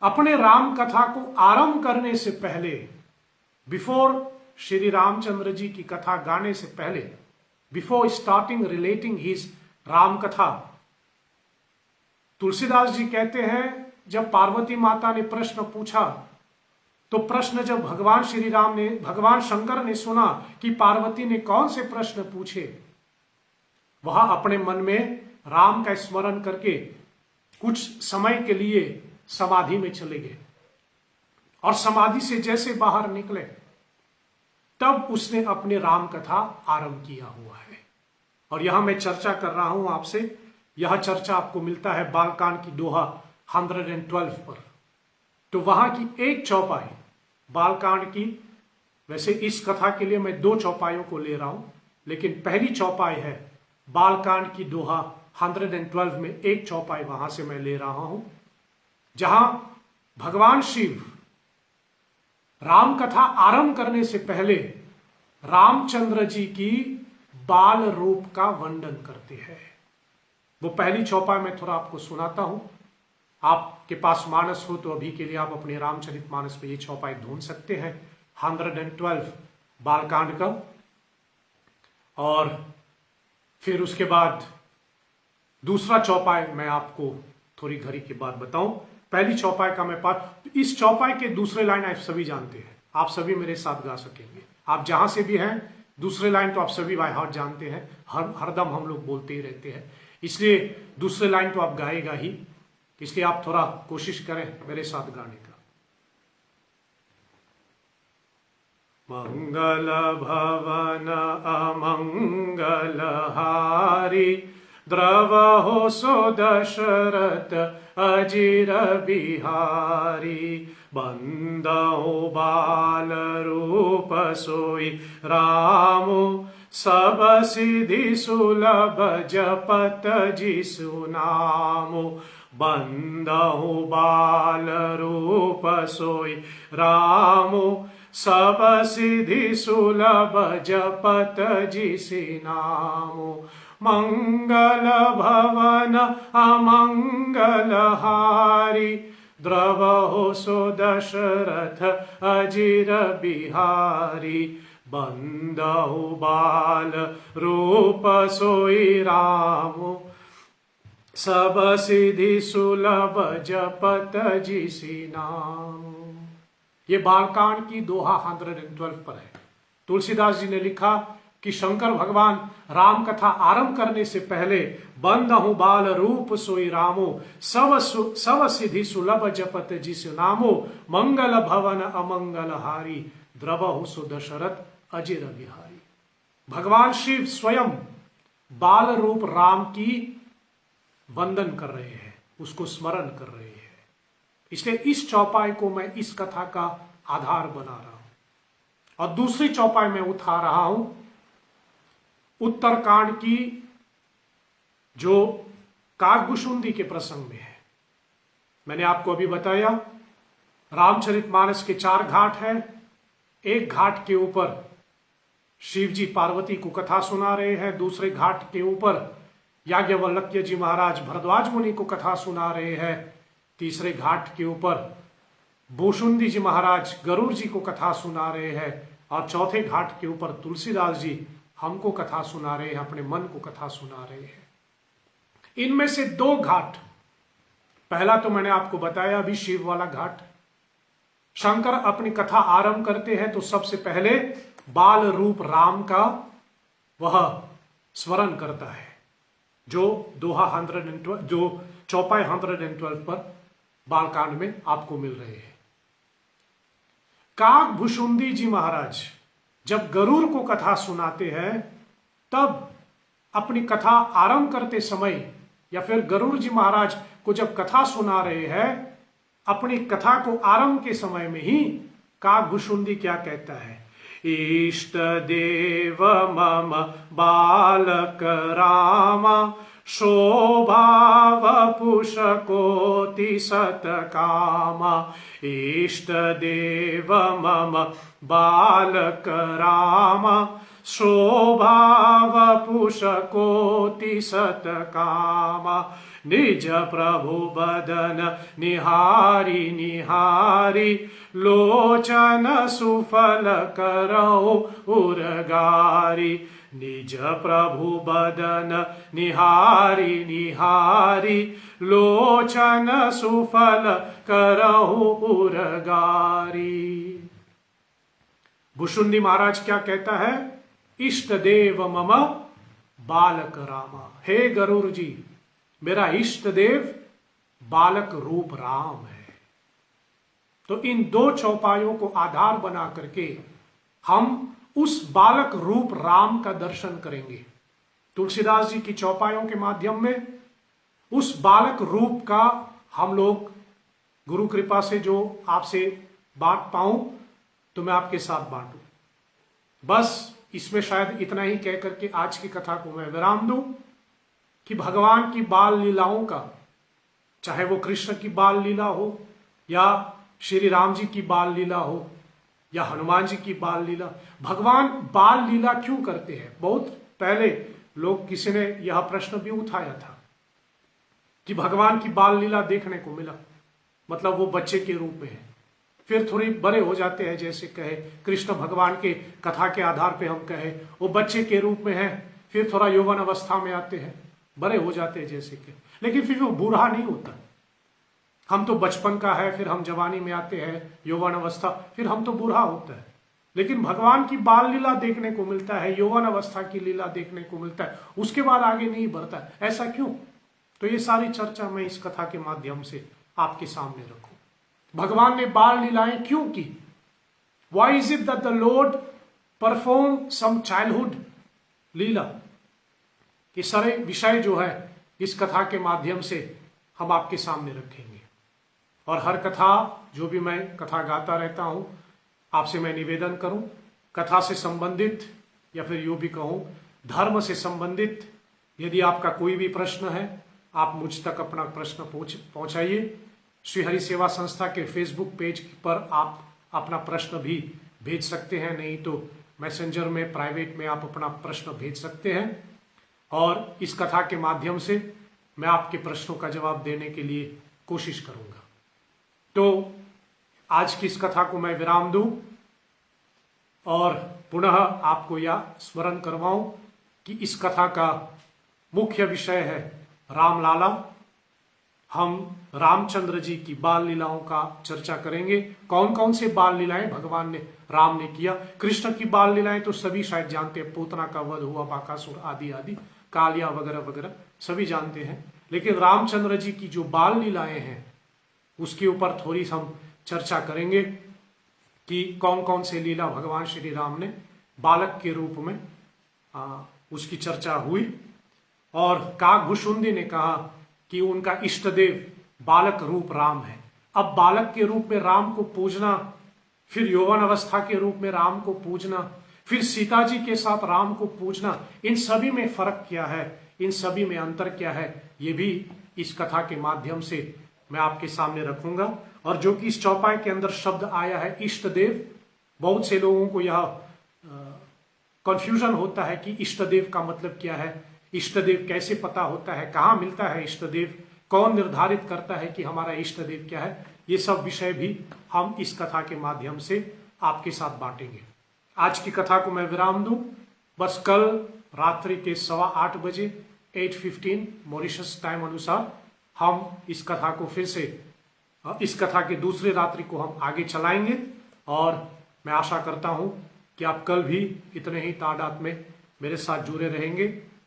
अपने राम कथा को आरंभ करने से पहले, बिफोर श्री रामचंद्र जी की कथा गाने से पहले, before starting relating his Ram कथा, तुलसीदास जी कहते हैं जब पार्वती माता ने प्रश्न पूछा तो प्रश्न जब भगवान शंकर ने सुना कि पार्वती ने कौन से प्रश्न पूछे, वह अपने मन में राम का स्मरण करके कुछ समय के लिए समाधि में चले गए। और समाधि से जैसे बाहर निकले तब उसने अपने राम कथा आरंभ किया हुआ है। और यहां मैं चर्चा कर रहा हूं आपसे, यह चर्चा आपको मिलता है बालकांड की दोहा 112 पर। तो वहां की एक चौपाई बालकांड की, वैसे इस कथा के लिए मैं 2 चौपाइयों को ले रहा हूं, लेकिन पहली चौपाई है बालकांड की दोहा 112 में एक चौपाई वहां से मैं ले रहा हूं, जहां भगवान शिव राम कथा आरंभ करने से पहले रामचंद्र जी की बाल रूप का वर्णन करते हैं। वो पहली चौपाई मैं थोड़ा आपको सुनाता हूं। आपके पास मानस हो तो अभी के लिए आप अपने रामचरितमानस में ये चौपाई ढूंढ सकते हैं, 112 बालकांड का। और फिर उसके बाद दूसरा चौपाई मैं आपको थोड़ी घड़ी के बाद बताऊं। पहली चौपाई का मैं पाठ, इस चौपाई के दूसरे लाइन आप सभी जानते हैं, आप सभी मेरे साथ गा सकेंगे। आप जहां से भी हैं, दूसरे लाइन तो आप सभी बाय हार्ट जानते हैं, हरदम हम लोग बोलते ही रहते हैं, इसलिए दूसरे लाइन तो आप गाएगा ही, इसलिए आप थोड़ा कोशिश करें मेरे साथ गाने का। मंगल भवन अमंगल हारी, द्रवहु सो दशरथ अजिर बिहारी। बंदहु बाल रूप सोई रामु, सब सिद्धि सुलभ जपत जिसु नामु। बंदहु बाल रूप सोई रामु, सब सिद्धि सुलभ जपत जिसि नामु। मंगल भवन अमंगल हारी, द्रवहु सो दशरथ अजिर बिहारी। बंदहु बाल रूप सोई रामु, सब सिद्धि सुलभ जपत जिसि नामु। ये बालकांड की दोहा 112 पर है। तुलसीदास जी ने लिखा कि शंकर भगवान राम कथा आरंभ करने से पहले बंदहु बाल रूप सोई रामो, सब सिद्धि सुलभ जपत जिस नामो। मंगल भवन अमंगल हारी, द्रवहु सो दशरथ अजिर बिहारी। भगवान शिव स्वयं बाल रूप राम की वंदन कर रहे हैं, उसको स्मरण कर रहे हैं। इसलिए इस चौपाई को मैं इस कथा का आधार बना रहा हूं। और दूसरी चौपाई में उठा रहा हूं उत्तरकांड की, जो काकभुशुंडी के प्रसंग में है। मैंने आपको अभी बताया रामचरितमानस के 4 घाट हैं। एक घाट के ऊपर शिव जी पार्वती को कथा सुना रहे हैं, दूसरे घाट के ऊपर याज्ञवल्क्य जी महाराज भरद्वाज मुनि को कथा सुना रहे हैं, तीसरे घाट के ऊपर भुशुंडी जी महाराज गरुड़ जी को कथा सुना रहे हैं, और चौथे घाट के ऊपर तुलसीदास जी हमको कथा सुना रहे हैं, अपने मन को कथा सुना रहे हैं। इनमें से 2 घाट, पहला तो मैंने आपको बताया अभी शिव वाला घाट। शंकर अपनी कथा आरंभ करते हैं तो सबसे पहले बाल रूप राम का वह स्मरण करता है, जो दोहा 112, जो चौपाई 112 पर बालकांड में आपको मिल रहे हैं। काकभुशुंडी जी महाराज जब गरुड़ को कथा सुनाते हैं, तब अपनी कथा आरंभ करते समय, या फिर गरुड़ जी महाराज को जब कथा सुना रहे हैं, अपनी कथा को आरंभ के समय में ही काकभुशुंडी क्या कहता है? इष्ट देव मम बालक रामा, शोभाव पुषकोति सतकामा। इष्ट देव मम बालक रामा, शोभाव पुषकोति सतकामा। निज प्रभु बदन निहारी निहारी, लोचन सुफल करौ उरगारी। निज प्रभु बदन निहारी निहारी, लोचन सुफल करौ उरगारी। भुशुंडी महाराज क्या कहता है? इष्ट देव मम बालक रामा। हे गरुड़ जी, मेरा इष्ट देव बालक रूप राम है। तो इन 2 चौपाइयों को आधार बना करके हम उस बालक रूप राम का दर्शन करेंगे। तुलसीदास जी की चौपाइयों के माध्यम में उस बालक रूप का हम लोग गुरु कृपा से जो आपसे बांट पाऊं तो मैं आपके साथ बांटूं। बस इसमें शायद इतना ही कह करके आज की कथा को मैं विराम दूं कि भगवान की बाल लीलाओं का, चाहे वो कृष्ण की बाल लीला हो, या श्री राम जी की बाल लीला हो, या हनुमान जी की बाल लीला, भगवान बाल लीला क्यों करते हैं? बहुत पहले लोग, किसी ने यह प्रश्न भी उठाया था कि भगवान की बाल लीला देखने को मिला, मतलब वो बच्चे के रूप में है, फिर थोड़ी बड़े हो जाते हैं, जैसे कहे कृष्ण भगवान के कथा के आधार पे हम कहे वो बच्चे के रूप में है, फिर थोड़ा यौवन अवस्था में आते हैं, बड़े हो जाते हैं जैसे कि, लेकिन फिर वो बूढ़ा नहीं होता। हम तो बचपन का है, फिर हम जवानी में आते हैं, यौवन अवस्था, फिर हम तो बूढ़ा होता है। लेकिन भगवान की बाल लीला देखने को मिलता है, यौवन अवस्था की लीला देखने को मिलता है, उसके बाद आगे नहीं बढ़ता है। ऐसा क्यों? तो ये सारी चर्चा मैं इस कथा के माध्यम से आपके सामने रखूं। भगवान ने बाल लीलाएं क्यों की? Why is it that the lord perform some childhood leela? ये सारे विषय जो है इस कथा के माध्यम से हम आपके सामने रखेंगे। और हर कथा, जो भी मैं कथा गाता रहता हूं, आपसे मैं निवेदन करूं, कथा से संबंधित या फिर यूं भी कहूं धर्म से संबंधित यदि आपका कोई भी प्रश्न है, आप मुझ तक अपना प्रश्न पहुंचाइए। श्री हरि सेवा संस्था के फेसबुक पेज पर आप अपना प्रश्न भी भेज सकते हैं, नहीं तो मैसेंजर में प्राइवेट में आप अपना प्रश्न भेज सकते हैं, और इस कथा के माध्यम से मैं आपके प्रश्नों का जवाब देने के लिए कोशिश करूंगा। तो आज की इस कथा को मैं विराम दूं और पुनः आपको यह स्मरण करवाऊं कि इस कथा का मुख्य विषय है रामलाला। हम रामचंद्र जी की बाल लीलाओं का चर्चा करेंगे। कौन कौन से बाल लीलाएं भगवान ने, राम ने किया। कृष्ण की बाल लीलाएं तो सभी शायद जानते हैं, पूतना का वध हुआ, बाकासुर आदि आदि, कालिया वगैरह वगैरह सभी जानते हैं। लेकिन रामचंद्र जी की जो बाल लीलाएं हैं उसके ऊपर थोड़ी हम चर्चा करेंगे कि कौन कौन से लीला भगवान श्री राम ने बालक के रूप में उसकी चर्चा हुई। और काकभुशुंडी ने कहा कि उनका इष्ट देव बालक रूप राम है। अब बालक के रूप में राम को पूजना, फिर यौवन अवस्था के रूप में राम को पूजना, फिर सीता जी के साथ राम को पूजना, इन सभी में फर्क क्या है, इन सभी में अंतर क्या है, ये भी इस कथा के माध्यम से मैं आपके सामने रखूंगा। और जो कि इस चौपाई के अंदर शब्द आया है इष्ट देव, बहुत से लोगों को यह कंफ्यूजन होता है कि इष्ट देव का मतलब क्या है, इष्ट देव कैसे पता होता है, कहाँ मिलता है इष्ट देव, कौन निर्धारित करता है कि हमारा इष्ट देव क्या है। ये सब विषय भी हम इस कथा के माध्यम से आपके साथ बांटेंगे। आज की कथा को मैं विराम दूं, बस कल रात्रि के 8:15 बजे 8:15 मॉरिशस टाइम अनुसार हम इस कथा को फिर से, इस कथा के दूसरे रात्रि को हम आगे चलाएंगे। और मैं आशा करता हूं कि आप कल भी इतने ही तादाद में मेरे साथ जुड़े रहेंगे।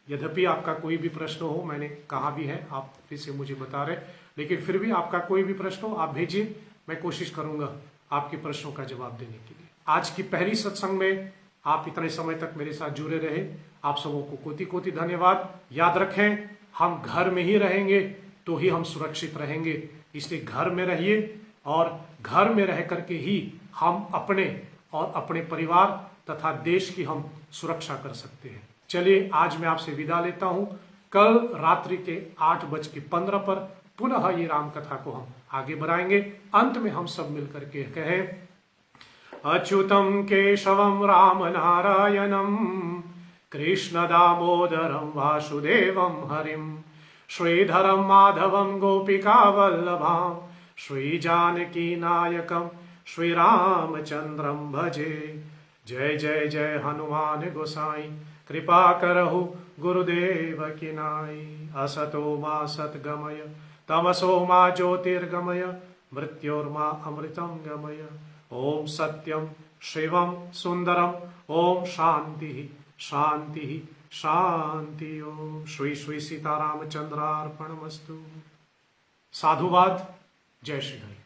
यद्यपि आपका कोई भी प्रश्न हो, मैंने कहा भी है, आप फिर से मुझे बता रहे, लेकिन फिर भी आपका कोई भी प्रश्न हो आप भेजिए, मैं कोशिश करूंगा आपके प्रश्नों का जवाब देने के लिए। आज की पहली सत्संग में आप इतने समय तक मेरे साथ जुड़े रहे, आप सबों को कोटि कोटि धन्यवाद। याद रखें, हम घर में ही रहेंगे तो ही हम सुरक्षित रहेंगे, इसलिए घर में रहिए और घर में रह करके ही हम अपने और अपने परिवार तथा देश की हम सुरक्षा कर सकते हैं। चलिए आज मैं आपसे विदा लेता हूं। कल रात्रि के 8:15 पर पुनः ये राम कथा को हम आगे बढ़ाएंगे। अंत में हम सब मिलकर के कहें, अच्युतम केशवम राम नारायणम कृष्ण दामोदरम वासुदेवम हरिम श्रीधरम माधवम गोपिका वल्लभाम श्री जानकी नायकम श्री रामचंद्रम भजे। जय जय जय हनुमान गोसाई, कृपा करहु गुरुदेव की नाई। असतो मा सद्गमय तमसो मा ज्योतिर्गमय मृत्योर्मा अमृतं गमय। ओम सत्यम शिवम सुंदरम, ओम शांति शांति शांति। ओम श्री श्री सीतारामचंद्रार्पणमस्तु। साधुवाद। जय श्री हरि।